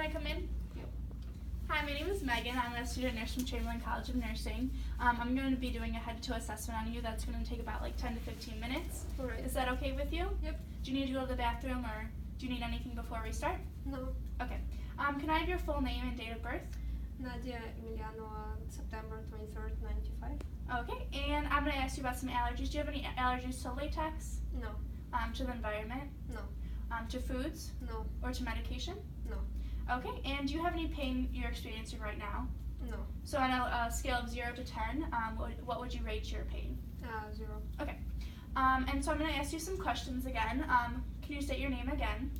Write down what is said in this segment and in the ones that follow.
I come in? Yep. Hi, my name is Megan. I'm a student nurse from Chamberlain College of Nursing. I'm going to be doing a head-to-toe assessment on you. That's going to take about like 10 to 15 minutes. All right. Is that okay with you? Yep. Do you need to go to the bathroom or do you need anything before we start? No. Okay. Can I have your full name and date of birth? Nadia Emiliano, September 23rd, 95. Okay, and I'm going to ask you about some allergies. Do you have any allergies to latex, No. to the environment, No. to foods, No. or to medication? No. Okay, and do you have any pain you're experiencing right now? No. So on a scale of 0 to 10, what would you rate your pain? 0. Okay. And so I'm going to ask you some questions again. Can you state your name again?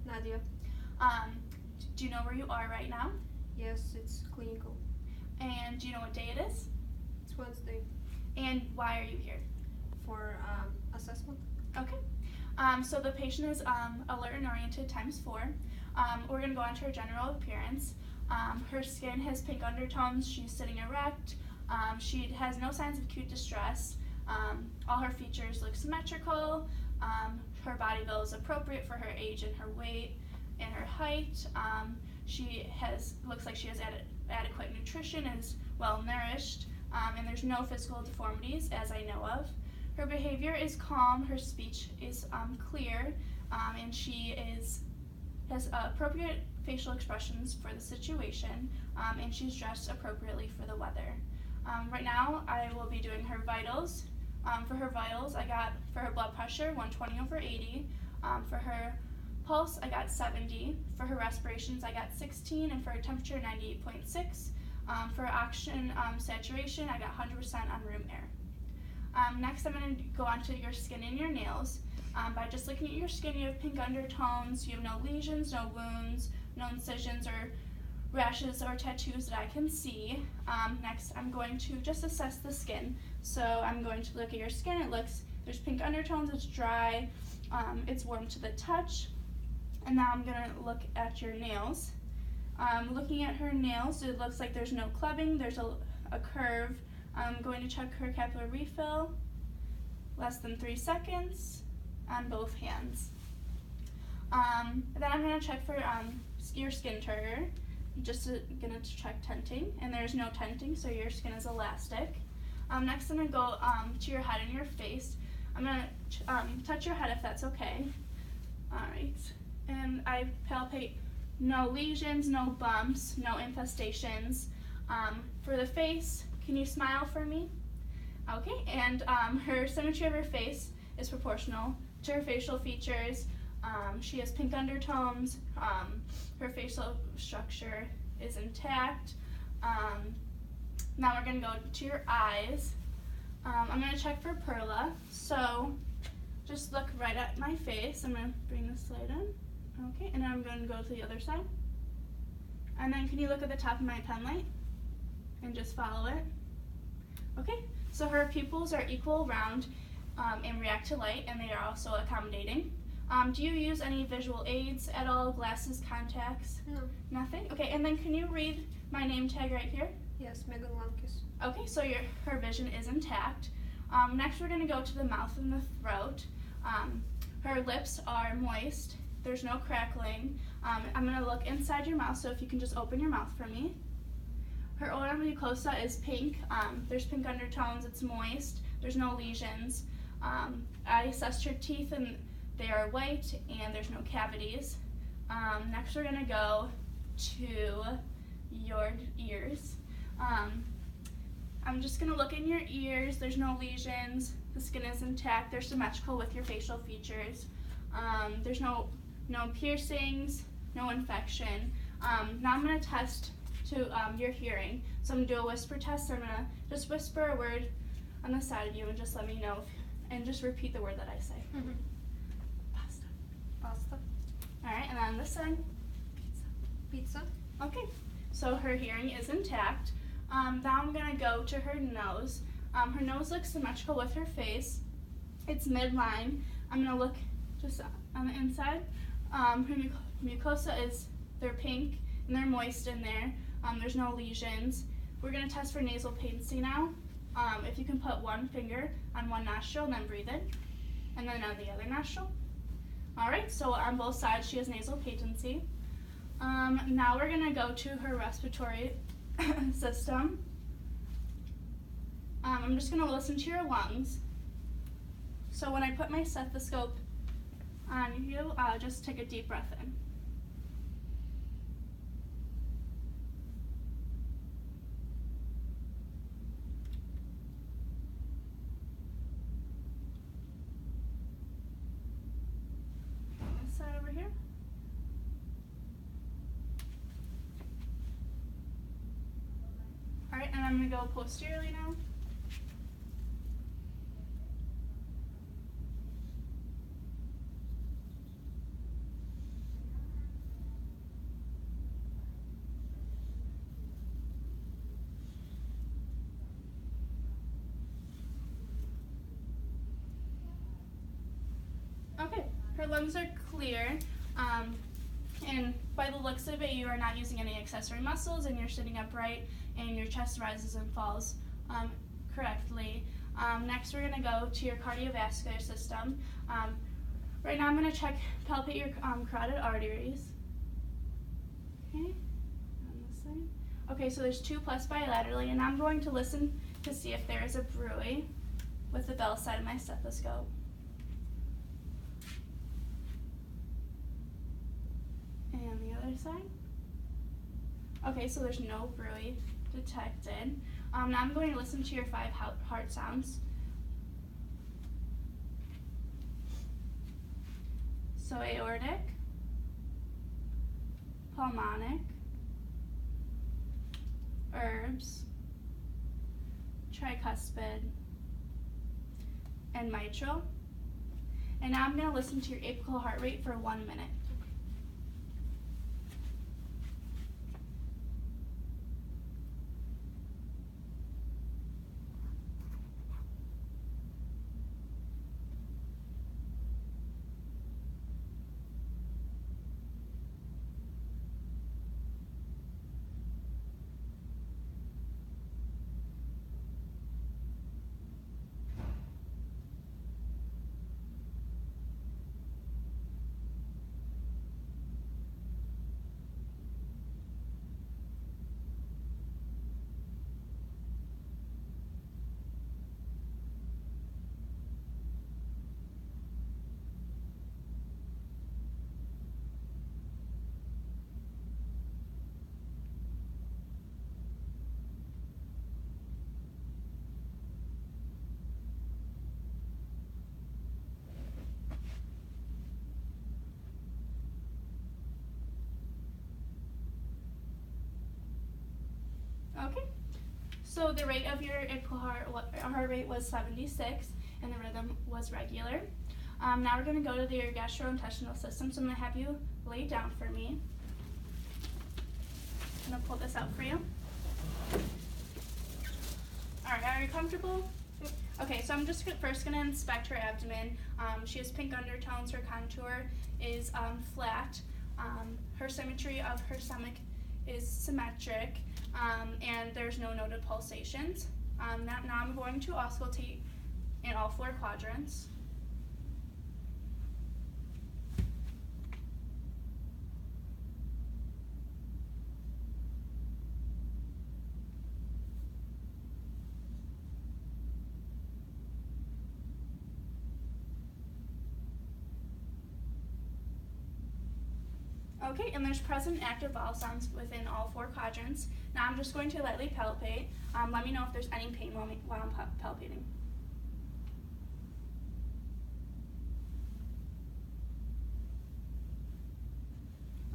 Nadia. Do you know where you are right now? Yes, it's clinical. And do you know what day it is? It's Wednesday And why are you here? for assessment. Okay. So the patient is alert and oriented ×4. We're going to go on to her general appearance. Her skin has pink undertones. She's sitting erect. She has no signs of acute distress. All her features look symmetrical. Her body build is appropriate for her age and her weight and her height. Looks like she has adequate nutrition, is well nourished, and there's no physical deformities as I know of. Her behavior is calm, her speech is clear, and she has appropriate facial expressions for the situation, and she's dressed appropriately for the weather. Right now I will be doing her vitals. For her vitals, I got, for her blood pressure, 120/80. For her pulse, I got 70. For her respirations, I got 16. And for her temperature, 98.6. For her oxygen saturation, I got 100% on room air. Next, I'm going to go on to your skin and your nails. By just looking at your skin, you have pink undertones, you have no lesions, no wounds, no incisions or rashes or tattoos that I can see. Next, I'm going to just assess the skin. So I'm going to look at your skin. There's pink undertones, it's dry, it's warm to the touch. And now I'm going to look at your nails. Looking at her nails, it looks like there's no clubbing, there's a curve. I'm going to check her capillary refill, less than 3 seconds on both hands. Then I'm going to check for your skin turgor. Just going to check tenting, and there's no tenting, so your skin is elastic. Next, I'm going to go to your head and your face. I'm going to touch your head if that's okay. Alright, and I palpate no lesions, no bumps, no infestations. For the face, can you smile for me? Okay, and her symmetry of her face is proportional to her facial features. She has pink undertones. Her facial structure is intact. Now we're going to go to your eyes. I'm going to check for perla. So just look right at my face. I'm going to bring this light in. Okay, and then I'm going to go to the other side. And then can you look at the top of my pen light and just follow it? Okay, so her pupils are equal, round, and react to light, and they are also accommodating. Do you use any visual aids at all, glasses, contacts? No. Nothing? Okay, and then can you read my name tag right here? Yes, Megan Lankis. Okay, so her vision is intact. Next we're going to go to the mouth and the throat. Her lips are moist. There's no crackling. I'm going to look inside your mouth, so if you can just open your mouth for me. Her oral mucosa is pink. There's pink undertones. It's moist. There's no lesions. I assessed her teeth, and they are white, and there's no cavities. Next, we're going to go to your ears. I'm just going to look in your ears. There's no lesions. The skin is intact. They're symmetrical with your facial features. There's no piercings, no infection. Now I'm going to test to your hearing. So I'm going to do a whisper test. So I'm going to just whisper a word on the side of you and just let me know, and just repeat the word that I say. Mm-hmm. Pasta. Pasta. Alright, and then on this side, Pizza. okay. So her hearing is intact. Now I'm going to go to her nose. Her nose looks symmetrical with her face. It's midline. I'm going to look just on the inside. Her mucosa they're pink and they're moist in there. There's no lesions. We're going to test for nasal patency now. If you can put one finger on one nostril and then breathe in, and then on the other nostril. Alright, so on both sides she has nasal patency. Now we're gonna go to her respiratory system. I'm just gonna listen to your lungs. So when I put my stethoscope on you, just take a deep breath in. This side over here. Alright, and I'm gonna go posteriorly now. Okay, her lungs are clear, and by the looks of it, you are not using any accessory muscles, and you're sitting upright, and your chest rises and falls correctly. Next, we're going to go to your cardiovascular system. Right now, I'm going to palpate your carotid arteries. Okay, on this side. Okay, so there's 2+ bilaterally, and I'm going to listen to see if there is a bruit with the bell side of my stethoscope. And the other side. Okay, so there's no bruit detected. Now I'm going to listen to your 5 heart sounds. So aortic, pulmonic, herbs, tricuspid, and mitral. And now I'm going to listen to your apical heart rate for 1 minute. Okay, so the rate of your apical heart rate was 76, and the rhythm was regular. Now we're going to go to your gastrointestinal system, so I'm going to have you lay down for me. I'm going to pull this out for you. Alright, are you comfortable? Okay, so I'm just first going to inspect her abdomen. She has pink undertones, her contour is flat, her symmetry of her stomach is symmetric, and there's no noted pulsations. Now I'm going to auscultate in all 4 quadrants. Okay, and there's present active vowel sounds within all 4 quadrants. Now I'm just going to lightly palpate. Let me know if there's any pain while I'm palpating.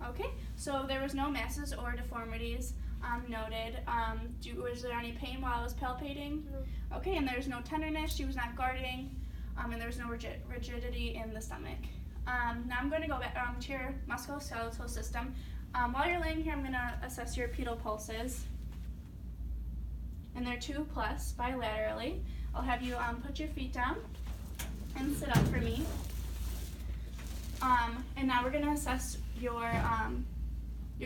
Okay, so there was no masses or deformities noted. Was there any pain while I was palpating? No. Okay, and there's no tenderness, she was not guarding, and there's no rigidity in the stomach. Now I'm going to go back to your musculoskeletal system. While you're laying here, I'm going to assess your pedal pulses. And they're 2+ bilaterally. I'll have you put your feet down and sit up for me. And now we're going to assess your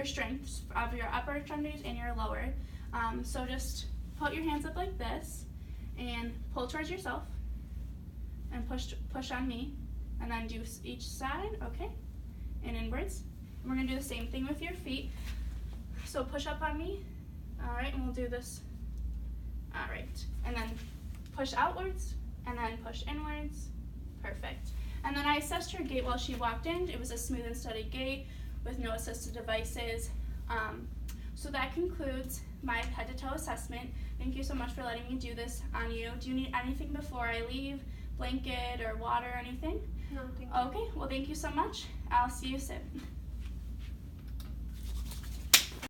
strengths of your upper extremities and your lower. So just put your hands up like this and pull towards yourself and push on me. And then do each side, okay? And inwards, And we're gonna do the same thing with your feet. So push up on me. All right, and we'll do this. All right, and then push outwards, and then push inwards. Perfect. And then I assessed her gait while she walked in. It was a smooth and steady gait with no assistive devices. So that concludes my head to toe assessment. Thank you so much for letting me do this on you. Do you need anything before I leave? Blanket or water or anything? No, thank you. Okay, well thank you so much. I'll see you soon.